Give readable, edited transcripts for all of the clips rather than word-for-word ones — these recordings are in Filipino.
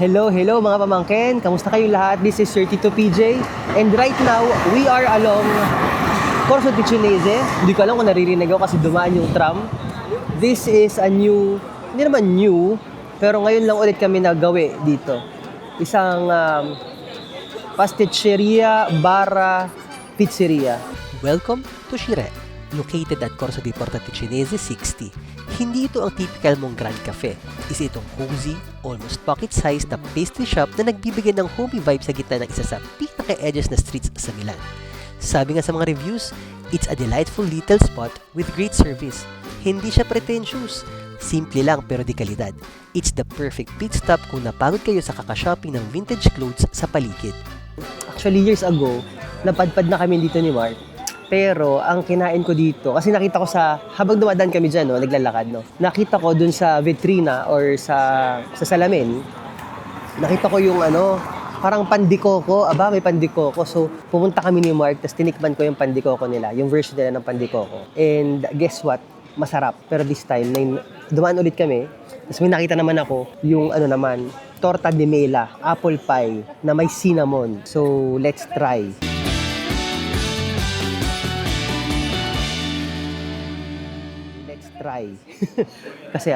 Hello mga pamangkin. Kamusta kayong lahat? This is Sir Tito PJ. And right now, we are along Corso Tichinese. Hindi ko alam kung naririnig ako kasi dumaan yung tram. This is a new, hindi naman new, pero ngayon lang ulit kami nagawi dito. Isang pasticceria bara pizzeria. Welcome to Shire, located at Corso di Porta Ticinese 60. Hindi ito ang typical mong Grand Cafe. Isa itong cozy, almost pocket-sized na pastry shop na nagbibigay ng homey vibe sa gitna ng isa sa pinaka-edges na streets sa Milan. Sabi nga sa mga reviews, it's a delightful little spot with great service. Hindi siya pretentious. Simple lang pero di kalidad. It's the perfect pit stop kung napagod kayo sa kakashopping ng vintage clothes sa paligid. Actually, years ago, napadpad na kami dito ni Mark. Pero ang kinain ko dito, kasi nakita ko habang dumadaan kami dyan, naglalakad, nakita ko dun sa vitrina or sa salamin, nakita ko yung parang pandikoko. May pandikoko. So, pumunta kami ni Mark, tapos tinikman ko yung pandikoko nila, yung version nila ng pandikoko. And guess what? Masarap. Pero this time, dumaan ulit kami, tapos may nakita naman ako, yung torta de mela, apple pie, na may cinnamon. So, let's try. Kasi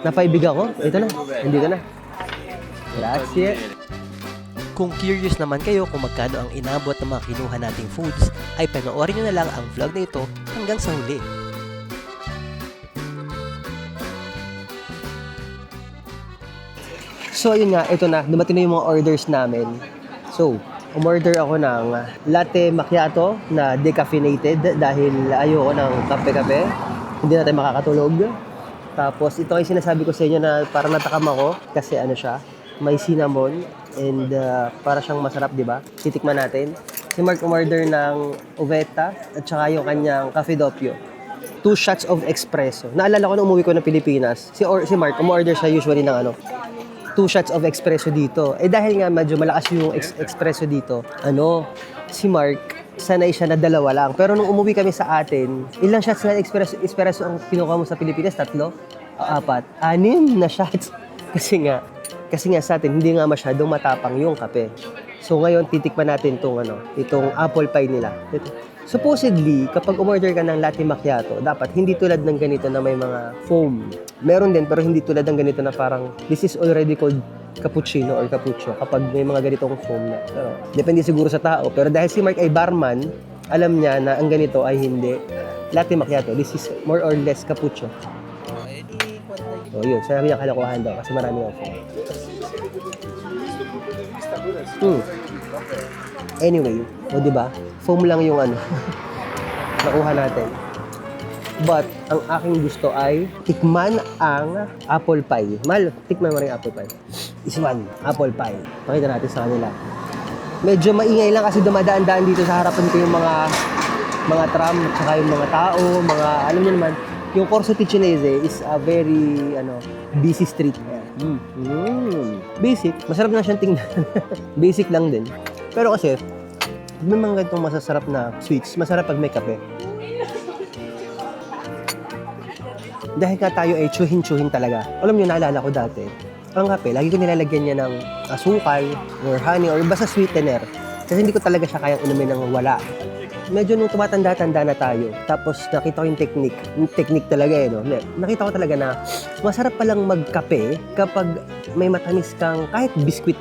napaibig ako. Ito na. Hindi ka na. Grazie. Kung curious naman kayo kung magkano ang inabot ng mga kinuha nating foods, ay panoorin nyo na lang ang vlog na ito hanggang sa huli. So, ayun nga. Ito na. Dumating na yung mga orders namin. So, umorder ako ng latte macchiato na decaffeinated dahil ayoko ng kape-kape. Hindi na tayo makakatulog. Tapos ito ay sinasabi ko sa inyo na parang natakam ako kasi siya, may cinnamon and para siyang masarap, di ba? Titikman natin. Si Mark umorder ng uvetta at saka yung kanyang cafe doppio. 2 shots of espresso. Naalala ko nung umuwi ko ng Pilipinas, si Mark umorder siya usually ng 2 shots of espresso dito. Eh dahil nga medyo malakas yung espresso dito, si Mark sanay siya na 2 lang. Pero nung umuwi kami sa atin, ilang shots na espresso ang kinuha mo sa Pilipinas? 3? 4? 6 na shots. Kasi nga sa atin, hindi nga masyadong matapang yung kape. So ngayon, titikman natin itong apple pie nila. Supposedly, kapag umorder ka ng latte macchiato, dapat hindi tulad ng ganito na may mga foam. Meron din, pero hindi tulad ng ganito na parang, this is already called cappuccino or cappuccio kapag may mga ganitong foam na. Pero, depende siguro sa tao. Pero dahil si Mark ay barman, alam niya na ang ganito ay hindi latte macchiato. This is more or less cappuccio. So yun, sabi niya kalokohan daw kasi marami ang foam. Anyway, diba? Foam lang yung nakuha natin. But, ang aking gusto ay tikman ang apple pie. Tikman mo rin apple pie. This one, apple pie. Pakita natin sa kanila. Medyo maingay lang kasi dumadaan-daan dito sa harapan ko yung mga tram, saka yung mga tao, alam niyo naman, yung Corso Tichinese is a very, busy street. Basic. Masarap na siyang tingnan. Basic lang din. Pero kasi, may mga ganitong masasarap na sweets, masarap pag may kape. Dahil nga tayo ay tsuhin-tsuhin talaga. Alam niyo, naalala ko dati, ang kape, lagi ko nilalagyan niya ng asukal, or honey, or basta sweetener. Kasi hindi ko talaga siya kayang inumin ng wala. Medyo nung tumatanda-tanda na tayo, tapos nakita ko yung technique talaga nakita ko talaga na masarap palang magkape kapag may matamis kang kahit biskwit,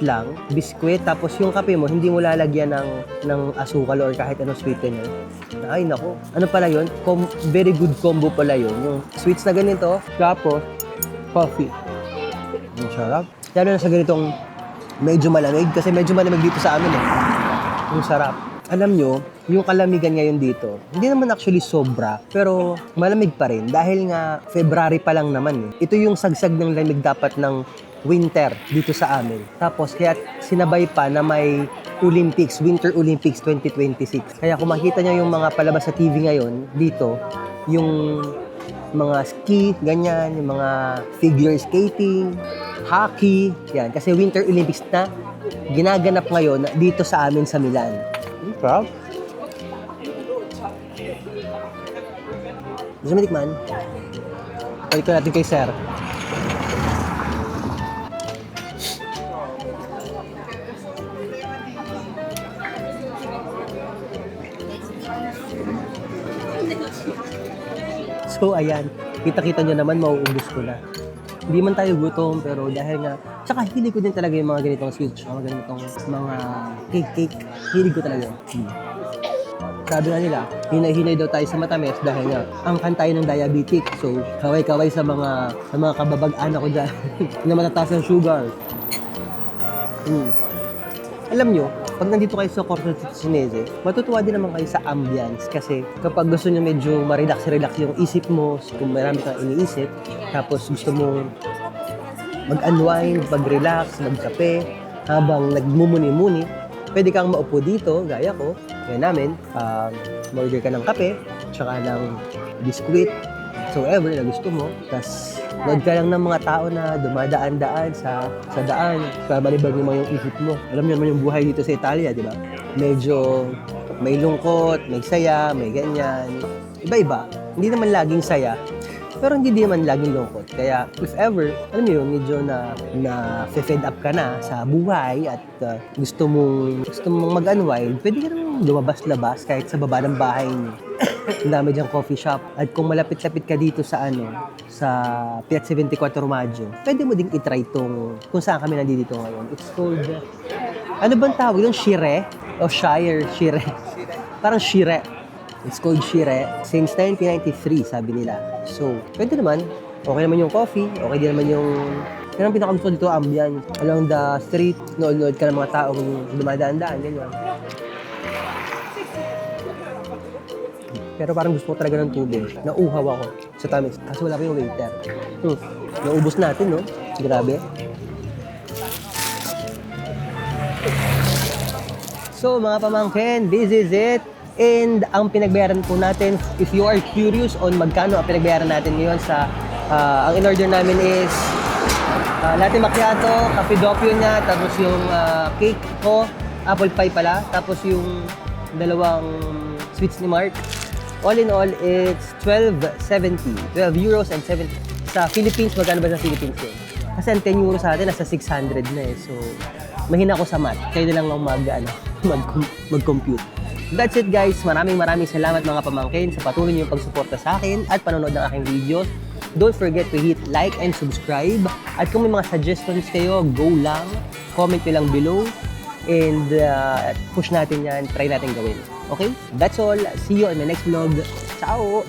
tapos yung kape mo, hindi mo lalagyan ng asukal or kahit anong sweetener. Ay nako, pala yun? Very good combo pala yun. Yung sweets na ganito, tapos coffee. Ang sarap. Lalo na sa ganitong medyo malamig, kasi medyo malamig dito sa amin Yung sarap. Alam nyo, yung kalamigan ngayon dito, hindi naman actually sobra, pero malamig pa rin dahil nga February pa lang naman Ito yung sagsag ng lamig dapat ng winter dito sa amin. Tapos kaya sinabay pa na may Olympics, Winter Olympics 2026. Kaya kung makita nyo yung mga palabas sa TV ngayon dito, yung mga ski, ganyan, yung mga figure skating, hockey, yan. Kasi Winter Olympics na ginaganap ngayon dito sa amin sa Milan. Sarap. Gusto mo tikman? Balik ko natin kay Sir. So, ayan. Kita-kita nyo naman, mauubos ko na. Hindi man tayo gutom, pero dahil nga, tsaka hilig ko din talaga yung mga ganitong sweets, mga ganitong mga cake. Hilig ko talaga. Sabi nga nila, hinay-hinay daw tayo sa matamis dahil nga, angkan tayo ng diabetic. So, kaway-kaway sa mga kababag-anak ko dyan na matataas ng sugar. Alam nyo, pag nandito kayo sa Corso Chinese, matutuwa din naman kayo sa ambience kasi kapag gusto nyo medyo ma-relax yung isip mo, kung marami kang iniisip, tapos gusto mo mag-unwind, mag-relax, magkape, habang nagmumuni-muni, pwede kang maupo dito, gaya ko, gaya namin, order ka ng kape, tsaka ng biskuit, whatsoever na gusto mo, tapos load ka lang ng mga tao na dumadaan-daan sa daan para malibag mo yung isip mo. Alam niyo naman yung buhay dito sa Italia, di ba? Medyo may lungkot, may saya, may ganyan. Iba-iba. Hindi naman laging saya, pero hindi din naman laging lungkot. Kaya if ever, alam niyo yun, medyo na fed up ka na sa buhay at gusto mong mag-unwind, pwede ka naman lumabas-labas kahit sa baba ng bahay niyo. Ang dami diyang coffee shop. At kung malapit-lapit ka dito sa Piazza 24 Maggio, pwede mo ding itry kung saan kami nandito ngayon. It's called, ano bang tawag yung Shire? O Shire? Shire. Parang Shire. It's called Shire. Since 1993, sabi nila. So, pwede naman. Okay naman yung coffee. Okay din naman yung... Yan ang pinakagusto dito, ambient. Along the street, nood-nood ka ng mga taong dumadaan-daan. Ganyan. Pero parang gusto ko talaga ng tubig. Nauhaw ako sa tamis. Kasi wala pa yung waiter. Naubos natin, no? Grabe. So, mga pamangkin, this is it. And ang pinagbayaran po natin, if you are curious on magkano ang pinagbayaran natin ngayon sa, ang in-order namin is latte macchiato, cafe doppio niya, tapos yung cake ko, apple pie pala, tapos yung dalawang sweets ni Mark. All in all, it's 12.70. 12 euros and 70. Sa Philippines, magkano ba sa Philippines yun? Kasi ang 10 euros sa atin, nasa 600 na eh. So, mahina ako sa math. Kayo na lang ang mag-compute. That's it guys. Maraming salamat mga pamangkin sa patuloy niyong pagsuporta sa akin at panonood ng aking videos. Don't forget to hit like and subscribe. At kung may mga suggestions kayo, go lang. Comment nyo lang below. And push natin yan. Try natin gawin. Okay? That's all. See you in my next vlog. Ciao!